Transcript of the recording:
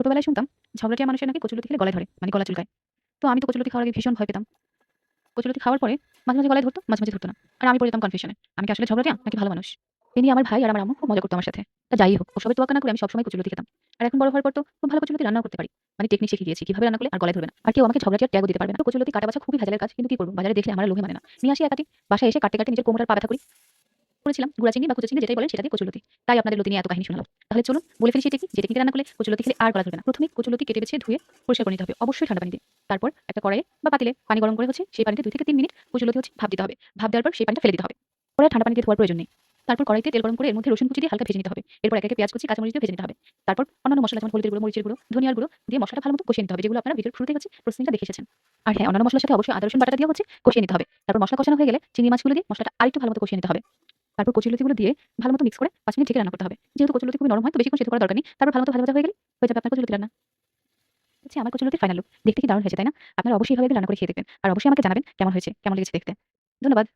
ছোটবেলায় শুনতাম ঝগড়াটিয়া মানুষের নাকি কচুলতি খেলে গলায় ধরে, মানে গলা চুলকায়। তো আমি তো কচুলতি খাওয়ার আগে ভীষণ ভয় পেতাম। কচুলতি খাওয়ার পরে মাঝে, মাঝে গলায় ধরতো, মাঝে, মাঝে ধরতো না। আর আমি পড়ে যেতাম কনফিউশনে। আমি কি আসলে ঝগড়াটিয়া নাকি ভালো মানুষ? এ নিয়ে আমার ভাই আর আমার আম্মু খুব মজা করতো আমার সাথে। তা যাই হোক, ওসবের তোয়াক্কা না করে আমি সবসময় কচুলতি খেতাম। আর এখন বড় হওয়ার পর তো খুব ভালো কচুলতি রান্নাও করতে পারি। মানে টেকনিক শিখে গিয়েছি কিভাবে রান্না করলে আর গলায় ধরবে না। আর কেউ আমাকে ঝগড়াটিয়ার ট্যাগও দিতে পারবে না। তো কচুলতি কাটা বাছা খুবই ভেজালের কাজ। কিন্তু কি করব? বাজারে দেখলে আমার আর লোভে মানে না। নিয়ে আসি একাটি। বাসায় এসে কাটতে, কাটতে নিজের কোমর আর পা ব্যথা করেছিলাম। গুড়া চিংড়ি বা কুচো চিংড়ি যেটাই বলেন সেটা দিয়ে কচুলতি। তাই আপনাদের লতি নিয়ে এত কাহিনী শোনালাম। তাহলে চলুন বলে ফেলি সেই টেকনিক, যে টেকনিকে রান্না করলে কচুলতি খেলে আর গলা ধরবে না। প্রথমে কচুলতি কেটে বেছে ধুয়ে পরিষ্কার করে নিতে হবে। অবশ্যই ঠান্ডা পানি দিয়ে। তারপর একটা কড়াইয়ে বা পাতিলে পানি গরম করে সেই পানিতে ২ থেকে ৩ মিনিট কচুলতি ভাপ দিতে হবে। ভাপ দেওয়ার পর সেই পানিটা ফেলে দিতে হবে। পরে ঠান্ডা পানি দিয়ে ধোয়ার প্রয়োজন নেই। তারপর কড়াইতে তেল গরম করে এর মধ্যে রসুন কুচি দিয়ে হালকা ভেজে নিতে হবে। এরপর একে, একে পেঁয়াজ কুচি, কাঁচামরিচ দিয়ে ভেজে নিতে হবে। তারপর অন্যান্য মসলা যেমন হলুদের গুঁড়ো, মরিচের গুঁড়ো, ধনিয়ার গুঁড়ো দিয়ে মসলাটা ভালোমতো কষিয়ে নিতে হবে। যেগুলো আপনারা ভিডিওর শুরুতেই প্রসেসিংটা দেখে এসেছেন। আর হ্যাঁ, অন্যান্য মসলার সাথে অবশ্যই আদা রসুন বাটাটা দিয়েও কষিয়ে নিতে হবে। তারপর মসলা কষানো হয়ে গেলে চিংড়ি মাছগুলো দিয়ে মসলাটা আরেকটু ভালোমতো কষিয়ে নিতে হবে। তারপর কচুলতিগুলো দিয়ে ভালোমতো মিক্স করে ৫ মিনিট ঢেকে রান্না করতে হবে। যেহেতু কচুলতি খুবই নরম হয়, তো বেশিক্ষণ সেদ্ধ করার দরকার নেই। তারপর ভালোমতো ভাজা, ভাজা হয়ে গেলে হয়ে যাবে আপনার কচুলতি রান্না। হচ্ছে আমার কচুলতির ফাইনাল লুক। দেখতে কি দারুণ হয়েছে, তাই না? আপনারা অবশ্যই এভাবে রান্না করে খেয়ে দেখবেন। আর অবশ্যই আমাকে জানাবেন কেমন হয়েছে, কেমন লেগেছে দেখতে। ধন্যবাদ।